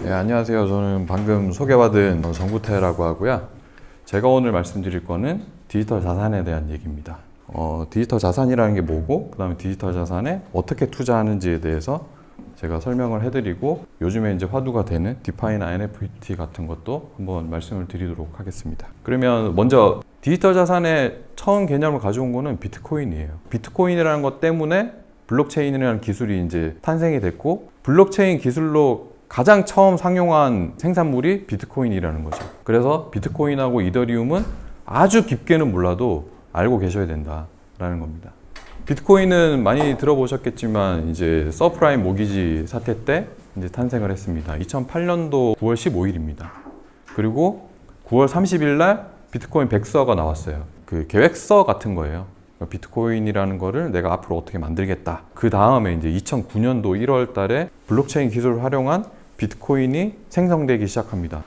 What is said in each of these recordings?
네, 안녕하세요. 저는 방금 소개받은 정구태라고 하고요. 제가 오늘 말씀드릴 거는 디지털 자산에 대한 얘기입니다. 디지털 자산이라는 게 뭐고, 그 다음에 디지털 자산에 어떻게 투자하는지에 대해서 제가 설명을 해드리고, 요즘에 이제 화두가 되는 디파이나 NFT 같은 것도 한번 말씀을 드리도록 하겠습니다. 그러면 먼저 디지털 자산의 처음 개념을 가져온 거는 비트코인이에요. 비트코인이라는 것 때문에 블록체인이라는 기술이 이제 탄생이 됐고, 블록체인 기술로 가장 처음 상용한 생산물이 비트코인이라는 거죠. 그래서 비트코인하고 이더리움은 아주 깊게는 몰라도 알고 계셔야 된다라는 겁니다. 비트코인은 많이 들어보셨겠지만 이제 서프라임 모기지 사태 때 이제 탄생을 했습니다. 2008년도 9월 15일입니다. 그리고 9월 30일 날 비트코인 백서가 나왔어요. 그 계획서 같은 거예요. 비트코인이라는 거를 내가 앞으로 어떻게 만들겠다. 그 다음에 이제 2009년도 1월 달에 블록체인 기술을 활용한 비트코인이 생성되기 시작합니다.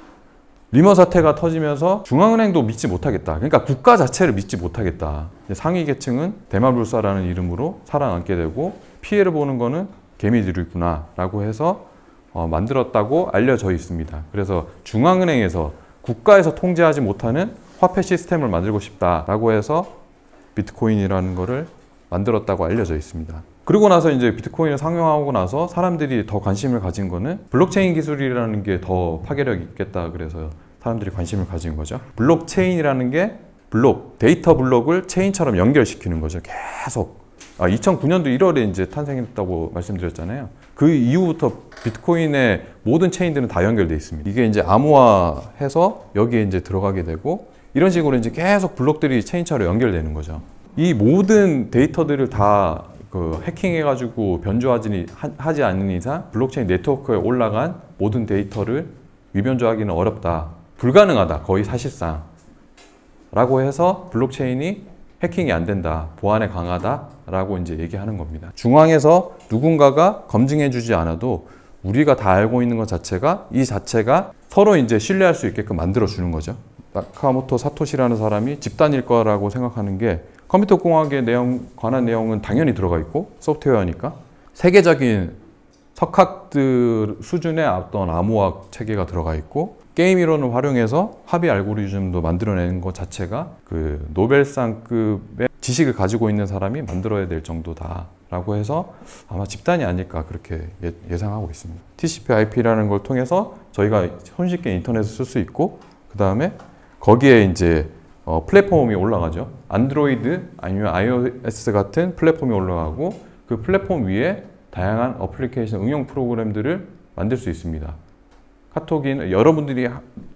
리머 사태가 터지면서 중앙은행도 믿지 못하겠다. 그러니까 국가 자체를 믿지 못하겠다. 상위 계층은 대마불사라는 이름으로 살아남게 되고 피해를 보는 거는 개미들이구나 라고 해서 만들었다고 알려져 있습니다. 그래서 중앙은행에서 국가에서 통제하지 못하는 화폐 시스템을 만들고 싶다라고 해서 비트코인이라는 거를 만들었다고 알려져 있습니다. 그리고 나서 이제 비트코인을 상용하고 나서 사람들이 더 관심을 가진 거는 블록체인 기술이라는 게 더 파괴력이 있겠다 그래서 사람들이 관심을 가진 거죠. 블록체인이라는 게 데이터 블록을 체인처럼 연결시키는 거죠. 계속. 2009년도 1월에 이제 탄생했다고 말씀드렸잖아요. 그 이후부터 비트코인의 모든 체인들은 다 연결되어 있습니다. 이게 이제 암호화해서 여기에 이제 들어가게 되고 이런 식으로 이제 계속 블록들이 체인처럼 연결되는 거죠. 이 모든 데이터들을 다 해킹해가지고 변조하지 않는 이상 블록체인 네트워크에 올라간 모든 데이터를 위변조하기는 어렵다. 불가능하다. 거의 사실상. 라고 해서 블록체인이 해킹이 안 된다. 보안에 강하다. 라고 이제 얘기하는 겁니다. 중앙에서 누군가가 검증해주지 않아도 우리가 다 알고 있는 것 자체가 이 자체가 서로 이제 신뢰할 수 있게끔 만들어주는 거죠. 나카모토 사토시라는 사람이 집단일 거라고 생각하는 게 컴퓨터 공학에 관한 내용은 당연히 들어가 있고 소프트웨어니까 세계적인 석학들 수준의 어떤 암호학 체계가 들어가 있고 게임 이론을 활용해서 합의 알고리즘도 만들어내는 것 자체가 그 노벨상급의 지식을 가지고 있는 사람이 만들어야 될 정도다라고 해서 아마 집단이 아닐까 그렇게 예상하고 있습니다. TCP/IP라는 걸 통해서 저희가 손쉽게 인터넷을 쓸 수 있고 그 다음에 거기에 이제 플랫폼이 올라가죠. 안드로이드 아니면 iOS 같은 플랫폼이 올라가고 그 플랫폼 위에 다양한 어플리케이션 응용 프로그램들을 만들 수 있습니다. 카톡인 여러분들이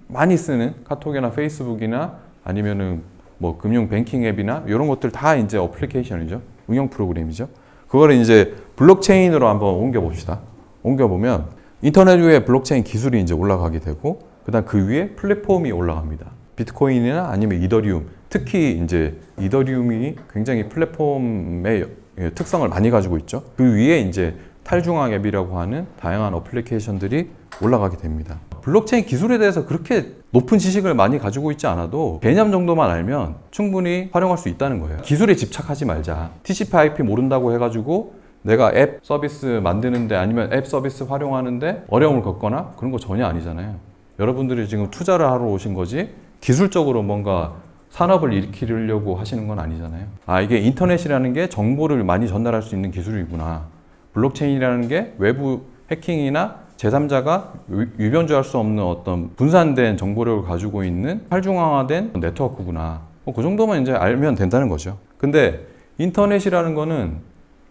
많이 쓰는 카톡이나 페이스북이나 아니면은 뭐 금융 뱅킹 앱이나 이런 것들 다 이제 어플리케이션이죠. 응용 프로그램이죠. 그거를 이제 블록체인으로 한번 옮겨 봅시다. 옮겨 보면 인터넷 위에 블록체인 기술이 이제 올라가게 되고 그다음 그 위에 플랫폼이 올라갑니다. 비트코인이나 아니면 이더리움, 특히 이제 이더리움이 굉장히 플랫폼의 특성을 많이 가지고 있죠. 그 위에 이제 탈중앙 앱이라고 하는 다양한 어플리케이션들이 올라가게 됩니다. 블록체인 기술에 대해서 그렇게 높은 지식을 많이 가지고 있지 않아도 개념 정도만 알면 충분히 활용할 수 있다는 거예요. 기술에 집착하지 말자. TCP/IP 모른다고 해가지고 내가 앱 서비스 만드는데 아니면 앱 서비스 활용하는데 어려움을 겪거나 그런 거 전혀 아니잖아요. 여러분들이 지금 투자를 하러 오신 거지 기술적으로 뭔가 산업을 일으키려고 하시는 건 아니잖아요. 이게 인터넷이라는 게 정보를 많이 전달할 수 있는 기술이구나. 블록체인이라는 게 외부 해킹이나 제3자가 위변조할 수 없는 어떤 분산된 정보력을 가지고 있는 탈중앙화된 네트워크구나. 그 정도만 이제 알면 된다는 거죠. 근데 인터넷이라는 거는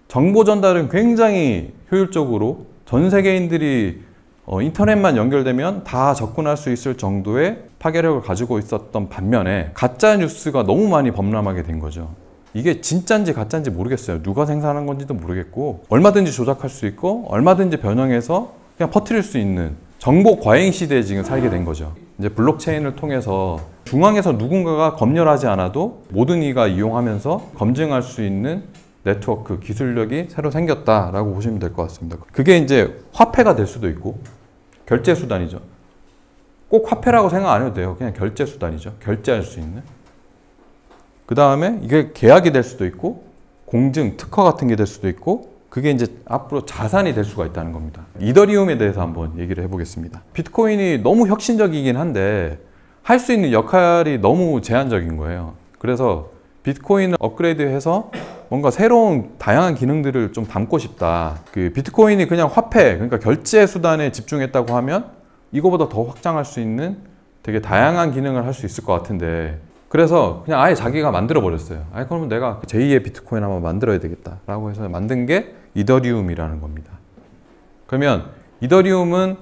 정보 전달은 굉장히 효율적으로 전 세계인들이 인터넷만 연결되면 다 접근할 수 있을 정도의 파괴력을 가지고 있었던 반면에 가짜 뉴스가 너무 많이 범람하게 된 거죠. 이게 진짜인지 가짜인지 모르겠어요. 누가 생산한 건지도 모르겠고 얼마든지 조작할 수 있고 얼마든지 변형해서 그냥 퍼뜨릴 수 있는 정보 과잉 시대에 지금 살게 된 거죠. 이제 블록체인을 통해서 중앙에서 누군가가 검열하지 않아도 모든 이가 이용하면서 검증할 수 있는 네트워크 기술력이 새로 생겼다라고 보시면 될 것 같습니다. 그게 이제 화폐가 될 수도 있고 결제 수단이죠. 꼭 화폐라고 생각 안 해도 돼요. 그냥 결제 수단이죠. 결제할 수 있는. 그 다음에 이게 계약이 될 수도 있고 공증, 특허 같은 게 될 수도 있고 그게 이제 앞으로 자산이 될 수가 있다는 겁니다. 이더리움에 대해서 한번 얘기를 해보겠습니다. 비트코인이 너무 혁신적이긴 한데 할 수 있는 역할이 너무 제한적인 거예요. 그래서 비트코인을 업그레이드해서 뭔가 새로운 다양한 기능들을 좀 담고 싶다. 그 비트코인이 그냥 화폐, 그러니까 결제 수단에 집중했다고 하면 이거보다 더 확장할 수 있는 되게 다양한 기능을 할 수 있을 것 같은데, 그래서 그냥 아예 자기가 만들어 버렸어요. 아니 그러면 내가 제2의 비트코인 한번 만들어야 되겠다 라고 해서 만든 게 이더리움이라는 겁니다. 그러면 이더리움은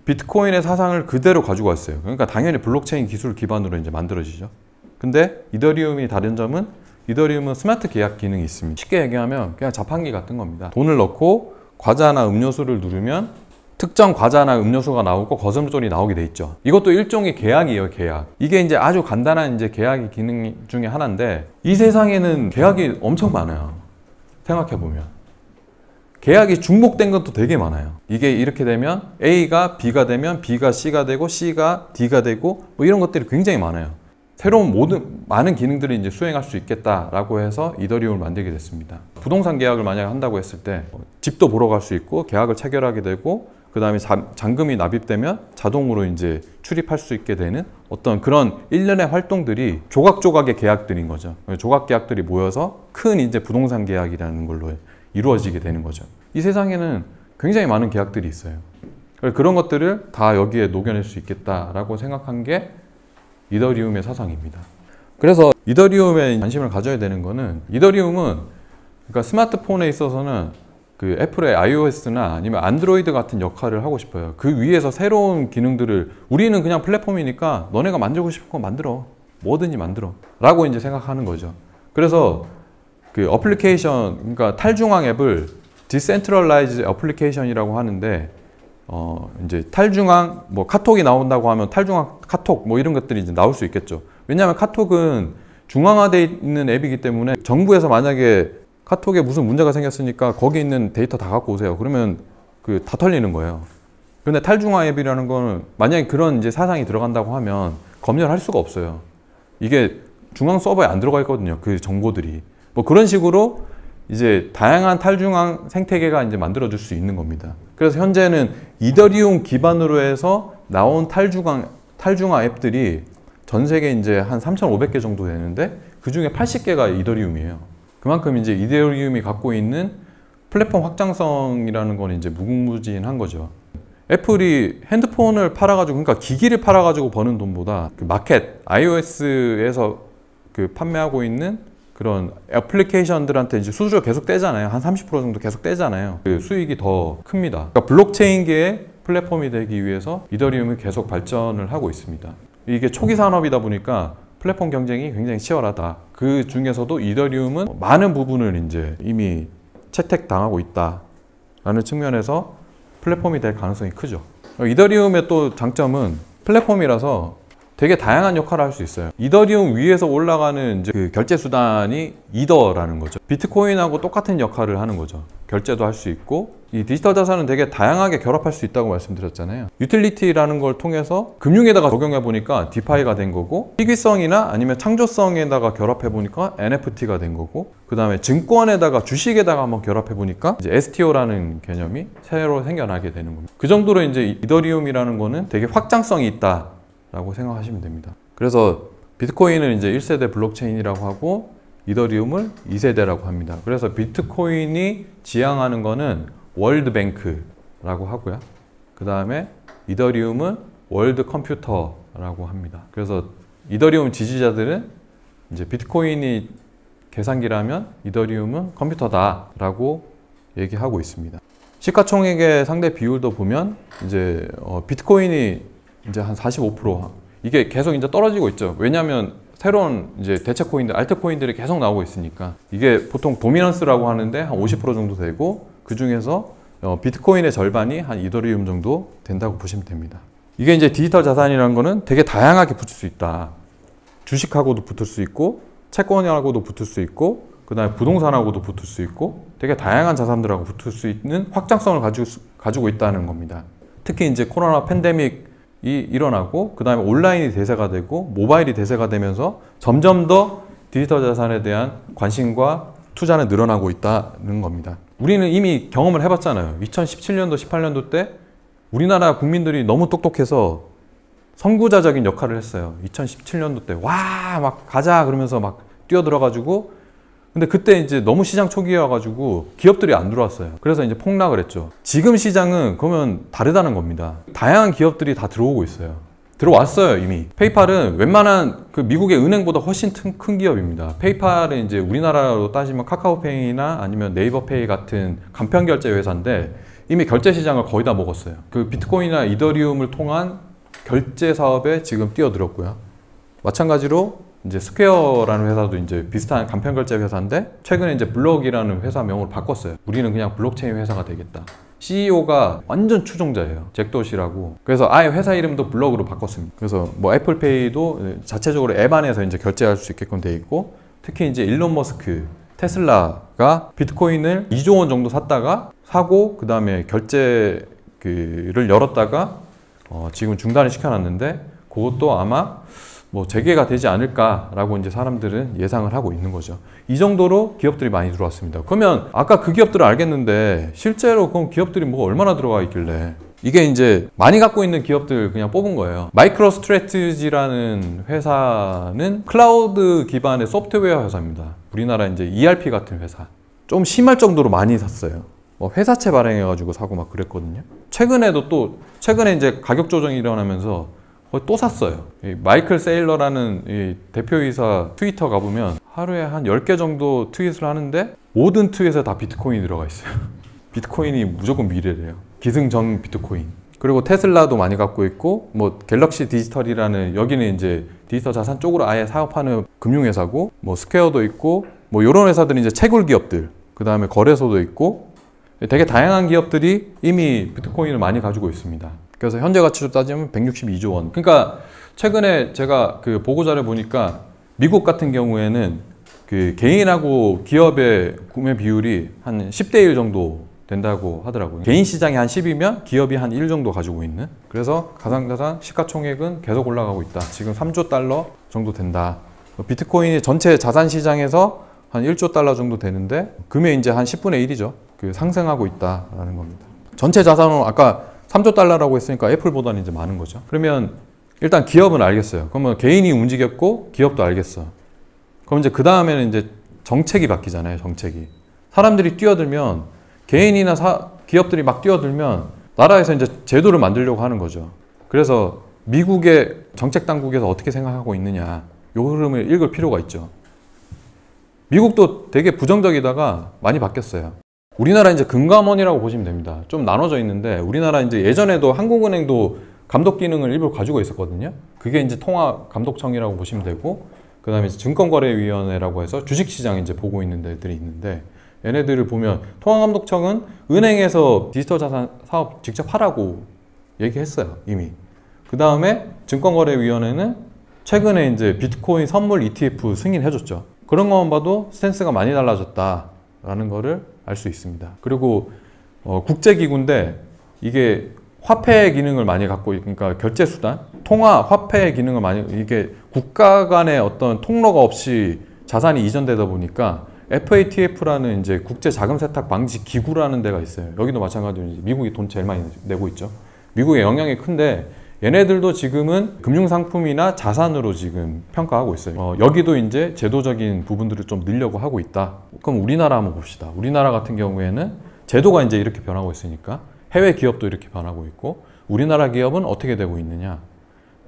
비트코인의 사상을 그대로 가지고 왔어요. 그러니까 당연히 블록체인 기술 기반으로 이제 만들어지죠. 근데 이더리움이 다른 점은 이더리움은 스마트 계약 기능이 있습니다. 쉽게 얘기하면 그냥 자판기 같은 겁니다. 돈을 넣고 과자나 음료수를 누르면 특정 과자나 음료수가 나오고 거슴돌이 나오게 돼 있죠. 이것도 일종의 계약이에요, 계약. 이게 이제 아주 간단한 이제 계약의 기능 중에 하나인데, 이 세상에는 계약이 엄청 많아요. 생각해 보면. 계약이 중복된 것도 되게 많아요. 이게 이렇게 되면 A가 B가 되면 B가 C가 되고 C가 D가 되고 뭐 이런 것들이 굉장히 많아요. 새로운 많은 기능들을 이제 수행할 수 있겠다라고 해서 이더리움을 만들게 됐습니다. 부동산 계약을 만약에 한다고 했을 때 집도 보러 갈 수 있고 계약을 체결하게 되고, 그 다음에 잔금이 납입되면 자동으로 이제 출입할 수 있게 되는 어떤 그런 일련의 활동들이 조각조각의 계약들인 거죠. 조각 계약들이 모여서 큰 이제 부동산 계약이라는 걸로 이루어지게 되는 거죠. 이 세상에는 굉장히 많은 계약들이 있어요. 그런 것들을 다 여기에 녹여낼 수 있겠다라고 생각한 게 이더리움의 사상입니다. 그래서 이더리움에 관심을 가져야 되는 거는, 이더리움은 그러니까 스마트폰에 있어서는 그 애플의 iOS나 아니면 안드로이드 같은 역할을 하고 싶어요. 그 위에서 새로운 기능들을, 우리는 그냥 플랫폼이니까 너네가 만들고 싶은 거 만들어, 뭐든지 만들어 라고 이제 생각하는 거죠. 그래서 그 어플리케이션, 그러니까 탈중앙 앱을 디센트럴라이즈 어플리케이션이라고 하는데, 이제 탈중앙, 뭐 카톡이 나온다고 하면 탈중앙 카톡 뭐 이런 것들이 이제 나올 수 있겠죠. 왜냐하면 카톡은 중앙화되어 있는 앱이기 때문에 정부에서 만약에 카톡에 무슨 문제가 생겼으니까 거기 있는 데이터 다 갖고 오세요. 그러면 그 다 털리는 거예요. 그런데 탈중앙 앱이라는 거는 만약에 그런 이제 사상이 들어간다고 하면 검열할 수가 없어요. 이게 중앙 서버에 안 들어가 있거든요. 그 정보들이. 뭐 그런 식으로 이제 다양한 탈중앙 생태계가 이제 만들어질 수 있는 겁니다. 그래서 현재는 이더리움 기반으로 해서 나온 탈중앙 앱들이 전 세계 이제 한 3,500개 정도 되는데, 그 중에 80개가 이더리움이에요. 그만큼 이제 이더리움이 갖고 있는 플랫폼 확장성이라는 건 이제 무궁무진한 거죠. 애플이 핸드폰을 팔아가지고, 그러니까 기기를 팔아가지고 버는 돈보다 그 마켓, iOS에서 그 판매하고 있는 그런 애플리케이션들한테 이제 수수료 계속 떼잖아요. 한 30% 정도 계속 떼잖아요. 그 수익이 더 큽니다. 그러니까 블록체인계의 플랫폼이 되기 위해서 이더리움이 계속 발전을 하고 있습니다. 이게 초기 산업이다 보니까 플랫폼 경쟁이 굉장히 치열하다. 그 중에서도 이더리움은 많은 부분을 이제 이미 채택당하고 있다라는 측면에서 플랫폼이 될 가능성이 크죠. 이더리움의 또 장점은 플랫폼이라서 되게 다양한 역할을 할 수 있어요. 이더리움 위에서 올라가는 이제 그 결제 수단이 이더라는 거죠. 비트코인하고 똑같은 역할을 하는 거죠. 결제도 할 수 있고, 이 디지털 자산은 되게 다양하게 결합할 수 있다고 말씀드렸잖아요. 유틸리티라는 걸 통해서 금융에다가 적용해 보니까 디파이가 된 거고, 희귀성이나 아니면 창조성에다가 결합해 보니까 NFT가 된 거고, 그 다음에 증권에다가 주식에다가 한번 결합해 보니까 이제 STO라는 개념이 새로 생겨나게 되는 겁니다. 그 정도로 이제 이더리움이라는 거는 되게 확장성이 있다 라고 생각하시면 됩니다. 그래서 비트코인은 이제 1세대 블록체인이라고 하고, 이더리움을 2세대라고 합니다. 그래서 비트코인이 지향하는 거는 월드뱅크라고 하고요. 그 다음에 이더리움은 월드 컴퓨터라고 합니다. 그래서 이더리움 지지자들은 이제 비트코인이 계산기라면 이더리움은 컴퓨터다라고 얘기하고 있습니다. 시가총액의 상대 비율도 보면 이제 비트코인이 이제 한 45%, 이게 계속 이제 떨어지고 있죠. 왜냐하면 새로운 이제 대체 코인들, 알트 코인들이 계속 나오고 있으니까. 이게 보통 도미넌스라고 하는데 한 50% 정도 되고, 그 중에서 비트코인의 절반이 한 이더리움 정도 된다고 보시면 됩니다. 이게 이제 디지털 자산이라는 거는 되게 다양하게 붙을 수 있다. 주식하고도 붙을 수 있고, 채권하고도 붙을 수 있고, 그 다음에 부동산하고도 붙을 수 있고, 되게 다양한 자산들하고 붙을 수 있는 확장성을 가지고 있다는 겁니다. 특히 이제 코로나 팬데믹 이 일어나고, 그 다음에 온라인이 대세가 되고 모바일이 대세가 되면서 점점 더 디지털 자산에 대한 관심과 투자는 늘어나고 있다는 겁니다. 우리는 이미 경험을 해봤잖아요. 2017년도, 18년도 때 우리나라 국민들이 너무 똑똑해서 선구자적인 역할을 했어요. 2017년도 때 와 막 가자 그러면서 막 뛰어들어가지고, 근데 그때 이제 너무 시장 초기여가지고 기업들이 안 들어왔어요. 그래서 이제 폭락을 했죠. 지금 시장은 그러면 다르다는 겁니다. 다양한 기업들이 다 들어오고 있어요. 들어왔어요 이미. 페이팔은 웬만한 그 미국의 은행보다 훨씬 큰 기업입니다. 페이팔은 이제 우리나라로 따지면 카카오페이나 아니면 네이버페이 같은 간편 결제 회사인데 이미 결제 시장을 거의 다 먹었어요. 그 비트코인이나 이더리움을 통한 결제 사업에 지금 뛰어들었고요. 마찬가지로 이제 스퀘어라는 회사도 이제 비슷한 간편 결제 회사인데 최근에 이제 블럭이라는 회사명을 바꿨어요. 우리는 그냥 블록체인 회사가 되겠다. CEO가 완전 추종자예요. 잭 도시라고. 그래서 아예 회사 이름도 블럭으로 바꿨습니다. 그래서 뭐 애플페이도 자체적으로 앱 안에서 이제 결제할 수 있게끔 돼 있고, 특히 이제 일론 머스크 테슬라가 비트코인을 2조 원 정도 샀다가 사고 그 다음에 결제를 열었다가 지금 중단을 시켜놨는데 그것도 아마 뭐 재개가 되지 않을까라고 이제 사람들은 예상을 하고 있는 거죠. 이 정도로 기업들이 많이 들어왔습니다. 그러면 아까 그 기업들을 알겠는데 실제로 그럼 기업들이 뭐 얼마나 들어가 있길래, 이게 이제 많이 갖고 있는 기업들 그냥 뽑은 거예요. 마이크로 스트래티지라는 회사는 클라우드 기반의 소프트웨어 회사입니다. 우리나라 이제 ERP 같은 회사. 좀 심할 정도로 많이 샀어요. 뭐 회사채 발행해가지고 사고 막 그랬거든요. 최근에 이제 가격 조정이 일어나면서 또 샀어요. 마이클 세일러라는 이 대표이사 트위터 가보면 하루에 한 10개 정도 트윗을 하는데 모든 트윗에 다 비트코인이 들어가 있어요. 비트코인이 무조건 미래래요. 기승전 비트코인. 그리고 테슬라도 많이 갖고 있고, 뭐 갤럭시 디지털이라는, 여기는 이제 디지털 자산 쪽으로 아예 사업하는 금융회사고, 뭐 스퀘어도 있고, 뭐 이런 회사들은 이제 채굴 기업들, 그 다음에 거래소도 있고, 되게 다양한 기업들이 이미 비트코인을 많이 가지고 있습니다. 그래서 현재 가치로 따지면 162조 원. 그러니까 최근에 제가 그 보고자료 보니까 미국 같은 경우에는 그 개인하고 기업의 구매 비율이 한 10대 1 정도 된다고 하더라고요. 개인 시장이 한 10이면 기업이 한 1 정도 가지고 있는. 그래서 가상자산 시가총액은 계속 올라가고 있다. 지금 3조 달러 정도 된다. 비트코인이 전체 자산 시장에서 한 1조 달러 정도 되는데 금액 이제 한 10분의 1이죠. 그 상승하고 있다라는 겁니다. 전체 자산은 아까 3조 달러라고 했으니까 애플보다는 이제 많은 거죠. 그러면 일단 기업은 알겠어요. 그러면 개인이 움직였고 기업도 알겠어. 그럼 이제 그 다음에는 이제 정책이 바뀌잖아요. 정책이. 사람들이 뛰어들면, 개인이나 기업들이 막 뛰어들면 나라에서 이제 제도를 만들려고 하는 거죠. 그래서 미국의 정책 당국에서 어떻게 생각하고 있느냐, 이 흐름을 읽을 필요가 있죠. 미국도 되게 부정적이다가 많이 바뀌었어요. 우리나라 이제 금감원이라고 보시면 됩니다. 좀 나눠져 있는데, 우리나라 이제 예전에도 한국은행도 감독 기능을 일부 가지고 있었거든요. 그게 이제 통화감독청이라고 보시면 되고, 그 다음에 증권거래위원회라고 해서 주식시장 이제 보고 있는 데들이 있는데, 얘네들을 보면 통화감독청은 은행에서 디지털 자산 사업 직접 하라고 얘기했어요, 이미. 그 다음에 증권거래위원회는 최근에 이제 비트코인 선물 ETF 승인해줬죠. 그런 것만 봐도 스탠스가 많이 달라졌다라는 거를 알 수 있습니다. 그리고 국제기구인데 이게 화폐 기능을 많이 갖고, 그러니까 결제수단, 통화, 화폐 기능을 많이, 이게 국가 간의 어떤 통로가 없이 자산이 이전되다 보니까 FATF라는 이제 국제 자금 세탁 방지 기구라는 데가 있어요. 여기도 마찬가지로 미국이 돈 제일 많이 내고 있죠. 미국의 영향이 큰데 얘네들도 지금은 금융상품이나 자산으로 지금 평가하고 있어요. 여기도 이제 제도적인 부분들을 좀 늘려고 하고 있다. 그럼 우리나라 한번 봅시다. 우리나라 같은 경우에는 제도가 이제 이렇게 변하고 있으니까 해외 기업도 이렇게 변하고 있고, 우리나라 기업은 어떻게 되고 있느냐.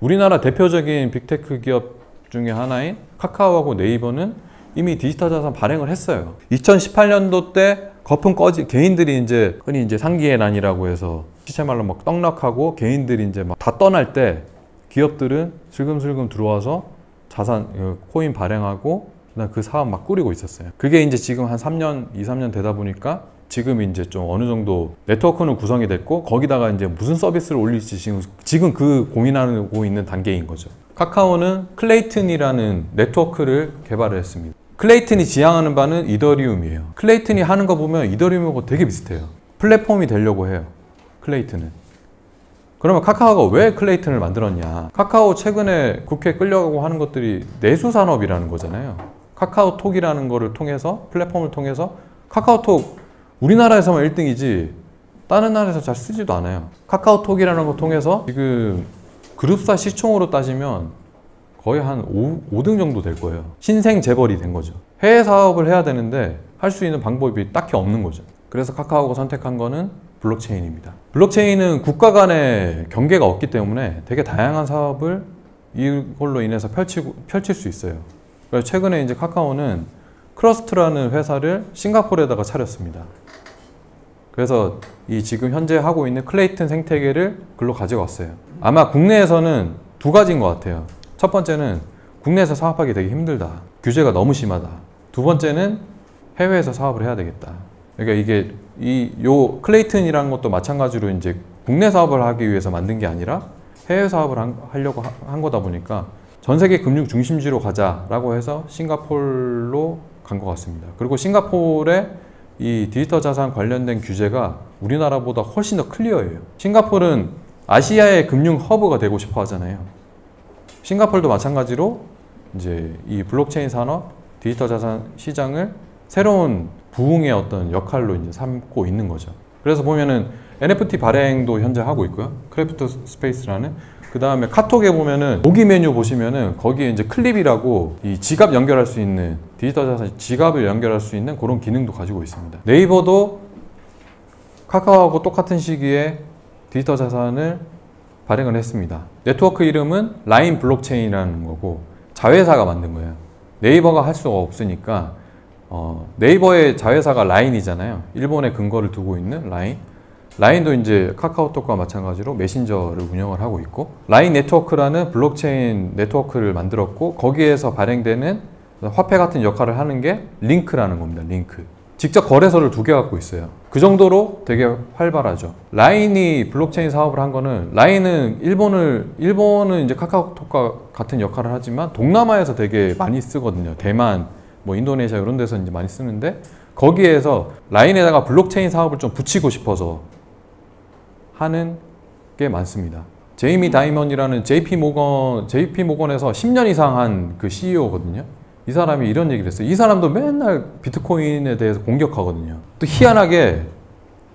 우리나라 대표적인 빅테크 기업 중에 하나인 카카오하고 네이버는 이미 디지털 자산 발행을 했어요. 2018년도 때 거품 개인들이 이제 흔히 이제 상기의 난이라고 해서 시체말로 막 떡락하고 개인들이 이제 막 다 떠날 때 기업들은 슬금슬금 들어와서 자산, 코인 발행하고 그다음 그 사업 막 꾸리고 있었어요. 그게 이제 지금 한 3년, 2, 3년 되다 보니까 지금 이제 좀 어느 정도 네트워크는 구성이 됐고, 거기다가 이제 무슨 서비스를 올릴지 지금 그 고민하고 있는 단계인 거죠. 카카오는 클레이튼이라는 네트워크를 개발을 했습니다. 클레이튼이 지향하는 바는 이더리움이에요. 클레이튼이 하는 거 보면 이더리움하고 되게 비슷해요. 플랫폼이 되려고 해요, 클레이튼은. 그러면 카카오가 왜 클레이튼을 만들었냐. 카카오 최근에 국회에 끌려가고 하는 것들이 내수산업이라는 거잖아요. 카카오톡이라는 거를 통해서, 플랫폼을 통해서 카카오톡 우리나라에서만 1등이지 다른 나라에서 잘 쓰지도 않아요. 카카오톡이라는 거 통해서 지금 그룹사 시총으로 따지면 거의 한 5등 정도 될 거예요. 신생 재벌이 된 거죠. 해외 사업을 해야 되는데 할 수 있는 방법이 딱히 없는 거죠. 그래서 카카오가 선택한 거는 블록체인입니다. 블록체인은 국가 간의 경계가 없기 때문에 되게 다양한 사업을 이걸로 인해서 펼칠 수 있어요. 그래서 최근에 이제 카카오는 크러스트라는 회사를 싱가포르에다가 차렸습니다. 그래서 이 지금 현재 하고 있는 클레이튼 생태계를 글로 가져왔어요. 아마 국내에서는 두 가지인 것 같아요. 첫 번째는 국내에서 사업하기 되게 힘들다. 규제가 너무 심하다. 두 번째는 해외에서 사업을 해야 되겠다. 그러니까 이게 요 클레이튼이라는 것도 마찬가지로 이제 국내 사업을 하기 위해서 만든 게 아니라 해외 사업을 하려고 한 거다 보니까 전 세계 금융 중심지로 가자라고 해서 싱가포르로 간 것 같습니다. 그리고 싱가포르의 이 디지털 자산 관련된 규제가 우리나라보다 훨씬 더 클리어해요. 싱가포르는 아시아의 금융 허브가 되고 싶어 하잖아요. 싱가포르도 마찬가지로 이제 이 블록체인 산업, 디지털 자산 시장을 새로운 부흥의 어떤 역할로 이제 삼고 있는 거죠. 그래서 보면은 NFT 발행도 현재 하고 있고요. 크래프트 스페이스라는. 그 다음에 카톡에 보면은 보기 메뉴 보시면은 거기에 이제 클립이라고 이 지갑 연결할 수 있는 디지털 자산 지갑을 연결할 수 있는 그런 기능도 가지고 있습니다. 네이버도 카카오하고 똑같은 시기에 디지털 자산을 발행을 했습니다. 네트워크 이름은 라인 블록체인이라는 거고 자회사가 만든 거예요. 네이버가 할 수가 없으니까 네이버의 자회사가 라인이잖아요. 일본에 근거를 두고 있는 라인. 라인도 이제 카카오톡과 마찬가지로 메신저를 운영을 하고 있고 라인 네트워크라는 블록체인 네트워크를 만들었고 거기에서 발행되는 화폐 같은 역할을 하는 게 링크라는 겁니다. 링크. 직접 거래소를 2개 갖고 있어요. 그 정도로 되게 활발하죠. 라인이 블록체인 사업을 한 거는 라인은 일본은 이제 카카오톡과 같은 역할을 하지만 동남아에서 되게 많이 쓰거든요. 대만, 뭐 인도네시아 이런 데서 이제 많이 쓰는데 거기에서 라인에다가 블록체인 사업을 좀 붙이고 싶어서 하는 게 많습니다. 제이미 다이먼이라는 JP 모건에서 10년 이상 한 그 CEO거든요. 이 사람이 이런 얘기를 했어요. 이 사람도 맨날 비트코인에 대해서 공격하거든요. 또 희한하게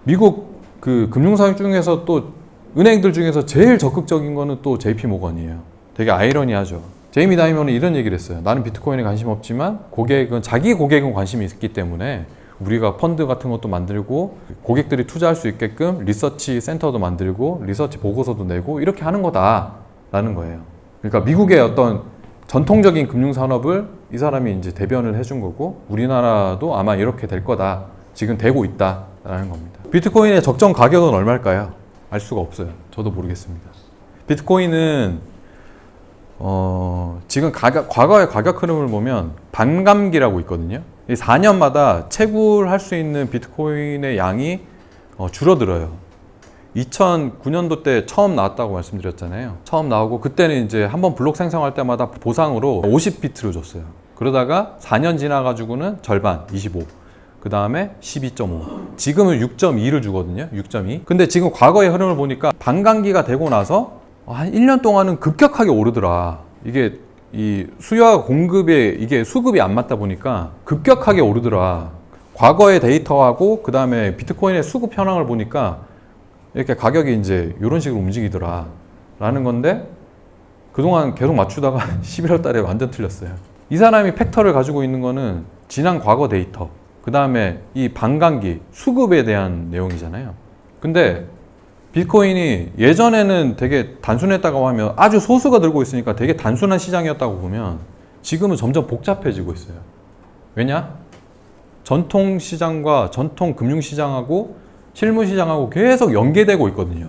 미국 그 금융사업 중에서 또 은행들 중에서 제일 적극적인 거는 또 JP 모건이에요. 되게 아이러니하죠. 제이미 다이먼은 이런 얘기를 했어요. 나는 비트코인에 관심 없지만 자기 고객은 관심이 있기 때문에 우리가 펀드 같은 것도 만들고 고객들이 투자할 수 있게끔 리서치 센터도 만들고 리서치 보고서도 내고 이렇게 하는 거다라는 거예요. 그러니까 미국의 어떤 전통적인 금융산업을 이 사람이 이제 대변을 해준 거고 우리나라도 아마 이렇게 될 거다. 지금 되고 있다라는 겁니다. 비트코인의 적정 가격은 얼마일까요? 알 수가 없어요. 저도 모르겠습니다. 비트코인은 지금 과거의 가격 흐름을 보면 반감기라고 있거든요. 4년마다 채굴할 수 있는 비트코인의 양이 줄어들어요. 2009년도 때 처음 나왔다고 말씀드렸잖아요. 처음 나오고 그때는 이제 한번 블록 생성할 때마다 보상으로 50비트를 줬어요. 그러다가 4년 지나가지고는 절반 25, 그 다음에 12.5, 지금은 6.2를 주거든요. 6.2. 근데 지금 과거의 흐름을 보니까 반감기가 되고 나서 한 1년 동안은 급격하게 오르더라. 이게 이 수요와 공급에 이게 수급이 안 맞다 보니까 급격하게 오르더라. 과거의 데이터하고 그 다음에 비트코인의 수급 현황을 보니까 이렇게 가격이 이제 이런 식으로 움직이더라 라는 건데 그동안 계속 맞추다가 11월 달에 완전 틀렸어요. 이 사람이 팩터를 가지고 있는 거는 지난 과거 데이터, 그 다음에 이 반감기, 수급에 대한 내용이잖아요. 근데 비트코인이 예전에는 되게 단순했다고 하면 아주 소수가 들고 있으니까 되게 단순한 시장이었다고 보면 지금은 점점 복잡해지고 있어요. 왜냐? 전통 시장과 전통 금융시장하고 실무시장하고 계속 연계되고 있거든요.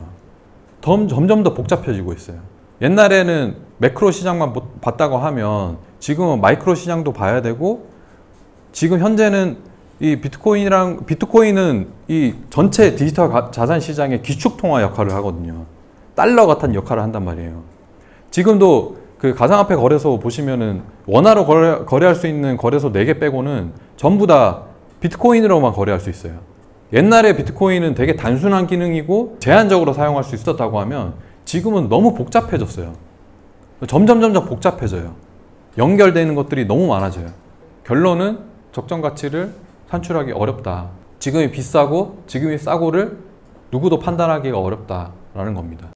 점점 더 복잡해지고 있어요. 옛날에는 매크로 시장만 봤다고 하면 지금은 마이크로 시장도 봐야 되고 지금 현재는 이 비트코인은 이 전체 디지털 자산 시장의 기축통화 역할을 하거든요. 달러 같은 역할을 한단 말이에요. 지금도 그 가상화폐 거래소 보시면은 원화로 거래할 수 있는 거래소 4개 빼고는 전부 다 비트코인으로만 거래할 수 있어요. 옛날에 비트코인은 되게 단순한 기능이고 제한적으로 사용할 수 있었다고 하면 지금은 너무 복잡해졌어요. 점점 복잡해져요. 연결되는 것들이 너무 많아져요. 결론은 적정 가치를 산출하기 어렵다. 지금이 비싸고 지금이 싸고를 누구도 판단하기가 어렵다라는 겁니다.